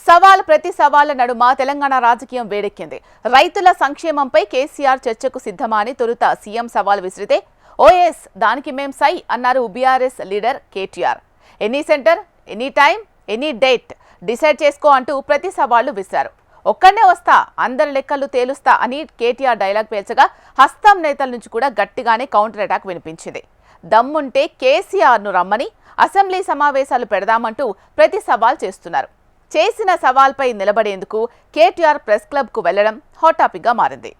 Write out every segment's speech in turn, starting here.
సవాల్ ప్రతి సవాళ్ల నడుమ తెలంగాణ రాజకీయం వేడెక్కింది. రైతుల సంక్షేమంపై కేసీఆర్ చర్చకు సిద్ధమా అని తొలుత సీఎం సవాల్ విసిరితే ఓఎస్ దానికి మేం సై అన్నారు BRS leader KTR. Any centre, any time, any date decide చేసుకో అంటూ ప్రతి సవాళ్లు విసిరారు. ఒక్కడే వస్తా, అందరి లెక్కలు తేలుస్తా అని కేటీఆర్ డైలాగ్ పేల్చగా హస్తం నేతల నుంచి కూడా గట్టిగానే కౌంటర్ అటాక్ వినిపించింది. దమ్ముంటే కేసీఆర్ను రమ్మని అసెంబ్లీ సమావేశాలు పెడదామంటూ ప్రతి సవాల్ చేస్తున్నారు. చేసిన సవాల్పై నిలబడేందుకు కేటీఆర్ ప్రెస్ క్లబ్కు వెళ్లడం హాట్ టాపిక్గా మారింది.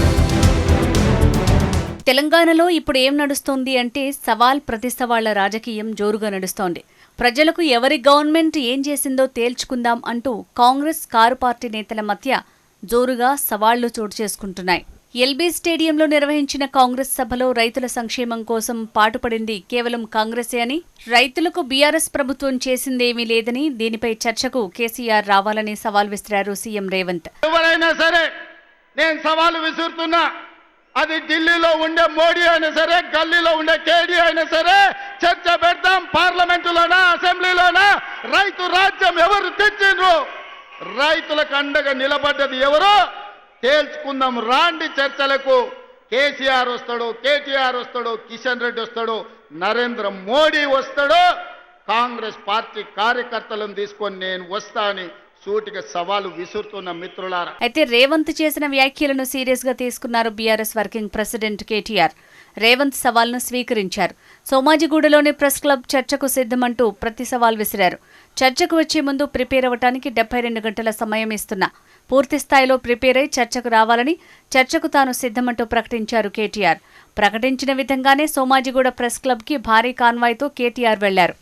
తెలంగాణలో ఇప్పుడు ఏం నడుస్తోంది అంటే సవాల్ ప్రతి సవాళ్ల రాజకీయం జోరుగా నడుస్తోంది. ప్రజలకు ఎవరి గవర్నమెంట్ ఏం చేసిందో తేల్చుకుందాం అంటూ కాంగ్రెస్ కారు పార్టీ నేతల మధ్య జోరుగా సవాళ్లు చోటు చేసుకుంటున్నాయి. ఎల్బీ స్టేడియంలో నిర్వహించిన కాంగ్రెస్ సభలో రైతుల సంక్షేమం కోసం పాటుపడింది కేవలం కాంగ్రెసే అని, రైతులకు బీఆర్ఎస్ ప్రభుత్వం చేసిందేమీ లేదని, దీనిపై చర్చకు కేసీఆర్ రావాలని సవాల్ విసిరారు సీఎం రేవంత్. ఎవరైనా సరే నేను సవాలు విసురుతున్నా, అది ఢిల్లీలో ఉండే మోడీ అయినా సరే, గల్లీలో ఉండే కేడీ అయినా సరే, చర్చ పెడతాం. పార్లమెంటులోనా, అసెంబ్లీలోనా, రైతు రాజ్యం ఎవరు తెచ్చిండ్రు, రైతులకు అండగా నిలబడ్డది ఎవరో తేల్చుకుందాం. రాండి చర్చలకు. కేసీఆర్ వస్తాడు, కేటీఆర్ వస్తాడు, కిషన్ రెడ్డి వస్తాడు, నరేంద్ర మోడీ వస్తాడు, కాంగ్రెస్ పార్టీ కార్యకర్తలను తీసుకొని నేను వస్తా అని సూటిగా సవాలు విసురుతున్న మిత్రులారా. అయితే రేవంత్ చేసిన వ్యాఖ్యలను సీరియస్ గా తీసుకున్నారు BRS working president KTR. Revanth సవాల్ను స్వీకరించారు. సోమాజిగూడలోని ప్రెస్ క్లబ్ చర్చకు సిద్ధమంటూ ప్రతి సవాల్ విసిరారు. చర్చకు వచ్చే ముందు ప్రిపేర్ అవ్వటానికి 72 గంటల సమయం ఇస్తున్నా, పూర్తి స్థాయిలో ప్రిపేర్ అయి చర్చకు రావాలని, చర్చకు తాను సిద్ధమంటూ ప్రకటించారు కేటీఆర్. ప్రకటించిన విధంగానే సోమాజిగూడ ప్రెస్ క్లబ్కి భారీ కాన్వాయ్తో కేటీఆర్ వెళ్లారు.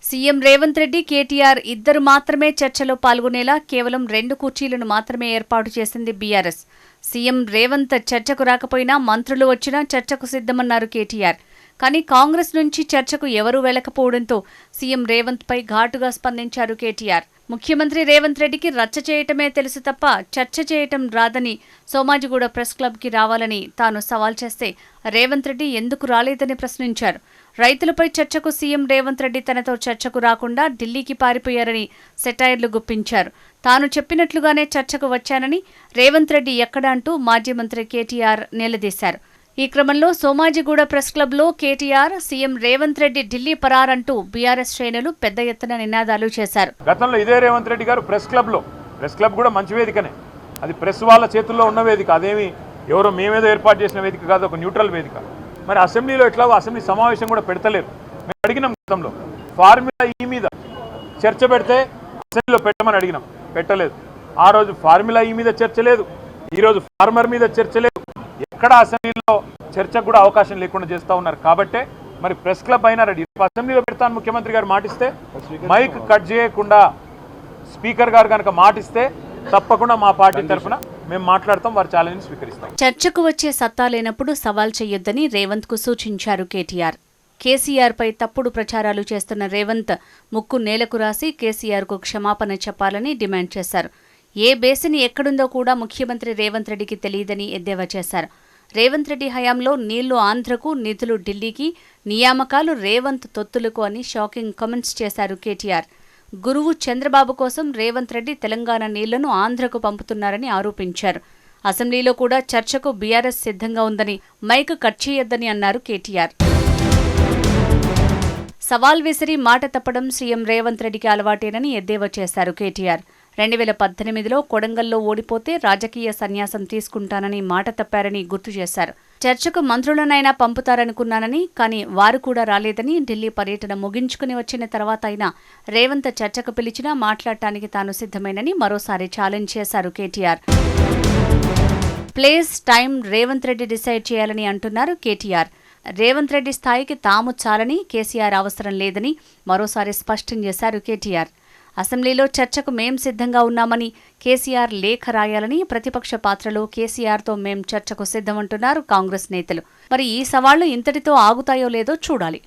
సీఎం రేవంత్ రెడ్డి, కేటీఆర్ ఇద్దరు మాత్రమే చర్చలో పాల్గొనేలా కేవలం 2 కుర్చీలను మాత్రమే ఏర్పాటు చేసింది బీఆర్ఎస్. సీఎం రేవంత్ చర్చకు రాకపోయినా మంత్రులు వచ్చినా చర్చకు సిద్ధమన్నారు కేటీఆర్. కానీ కాంగ్రెస్ నుంచి చర్చకు ఎవరూ వెళ్లకపోవడంతో సీఎం రేవంత్ పై ఘాటుగా స్పందించారు కేటీఆర్. ముఖ్యమంత్రి రేవంత్ రెడ్డికి రచ్చ చేయటమే తెలుసు తప్ప చర్చ చేయటం రాదని, సోమాజిగూడ ప్రెస్ క్లబ్కి రావాలని తాను సవాల్ చేస్తే రేవంత్ రెడ్డి ఎందుకు రాలేదని ప్రశ్నించారు. రైతులపై చర్చకు సీఎం రేవంత్ రెడ్డి తనతో చర్చకు రాకుండా ఢిల్లీకి పారిపోయారని సెటైర్లు గుప్పించారు. తాను చెప్పినట్లుగానే చర్చకు వచ్చానని రేవంత్ రెడ్డి ఎక్కడ అంటూ మాజీ మంత్రి కేటీఆర్ నిలదీశారు. ఈ క్రమంలో సోమాజిగూడ ప్రెస్ క్లబ్లో కేటీఆర్, సీఎం రేవంత్ రెడ్డి ఢిల్లీ పరారంటూ బీఆర్ఎస్ శ్రేణులు పెద్ద ఎత్తున నినాదాలు చేశారు. గతంలో ఇదే రేవంత్ రెడ్డి గారు ప్రెస్ క్లబ్ కూడా మంచి వేదికనే, అది ప్రెస్ వాళ్ళ చేతుల్లో ఉన్న వేదిక, అదేమి ఎవరో మేమేదో ఏర్పాటు చేసిన వేదిక కాదు, ఒక న్యూట్రల్ వేదిక. మరి అసెంబ్లీలో ఎట్లాగో అసెంబ్లీ సమావేశం కూడా పెడతలేరు. మేము అడిగినాం గతంలో ఫార్ములా ఈ మీద చర్చ పెడితే అసెంబ్లీలో పెట్టమని అడిగినాం, పెట్టలేదు. ఆ రోజు ఫార్ములా ఈ మీద చర్చ లేదు, ఈరోజు ఫార్మర్ మీద చర్చ లేదు. ఎక్కడ అసెంబ్లీలో చర్చకు కూడా అవకాశం లేకుండా చేస్తూ ఉన్నారు. కాబట్టే మరి ప్రెస్ క్లబ్ అయినా రెడీ. అసెంబ్లీలో పెడతాను ముఖ్యమంత్రి గారు మాటిస్తే, మైక్ కట్ చేయకుండా స్పీకర్ గారు కనుక మాటిస్తే తప్పకుండా మా పార్టీ తరఫున మేము మాట్లాడతాం, వారి ఛాలెంజ్ స్వీకరిస్తాం. చర్చకు వచ్చే సత్తా లేనప్పుడు సవాల్ చేయొద్దని రేవంత్ కు సూచించారు కేటీఆర్. కేసీఆర్ పై తప్పుడు ప్రచారాలు చేస్తున్న రేవంత్ ముక్కు నేలకు రాసి కేసీఆర్ కు క్షమాపణ చెప్పాలని డిమాండ్ చేశారు. ఏ బేసిన్ ఎక్కడుందో కూడా ముఖ్యమంత్రి రేవంత్ రెడ్డికి తెలియదని ఎద్దేవా చేశారు. రేవంత్ రెడ్డి హయాంలో నీళ్లు ఆంధ్రకు, నిధులు ఢిల్లీకి, నియామకాలు రేవంత్ తొత్తులకు అని షాకింగ్ కామెంట్స్ చేశారు కేటీఆర్. గురువు చంద్రబాబు కోసం రేవంత్ రెడ్డి తెలంగాణ నీళ్లను ఆంధ్రకు పంపుతున్నారని ఆరోపించారు. అసెంబ్లీలో కూడా చర్చకు బీఆర్ఎస్ సిద్ధంగా ఉందని, మైక్ కట్ చేయొద్దని అన్నారు కేటీఆర్. సవాల్ విసిరి మాట తప్పడం సీఎం రేవంత్ రెడ్డికి అలవాటేనని ఎద్దేవా చేశారు కేటీఆర్. 2018లో కొడంగల్లో ఓడిపోతే రాజకీయ సన్యాసం తీసుకుంటానని మాట తప్పారని గుర్తు చేశారు. చర్చకు మంత్రులనైనా పంపుతారనుకున్నానని, కానీ వారు కూడా రాలేదని, ఢిల్లీ పర్యటన ముగించుకుని వచ్చిన తర్వాత అయినా రేవంత్ చర్చకు పిలిచినా మాట్లాడటానికి తాను సిద్ధమేనని మరోసారి ఛాలెంజ్ చేశారు KTR. Place, time Revanth Reddy decide చేయాలని అంటున్నారు కేటీఆర్. రేవంత్ రెడ్డి స్థాయికి తాము చాలని, కేసీఆర్ అవసరం లేదని మరోసారి స్పష్టం చేశారు కేటీఆర్. అసెంబ్లీలో చర్చకు మేం సిద్ధంగా ఉన్నామని, కేసీఆర్ లేఖ రాయాలని, ప్రతిపక్ష పాత్రలో కేసీఆర్తో మేం చర్చకు సిద్ధమంటున్నారు కాంగ్రెస్ నేతలు. మరి ఈ సవాళ్లు ఇంతటితో ఆగుతాయో లేదో చూడాలి.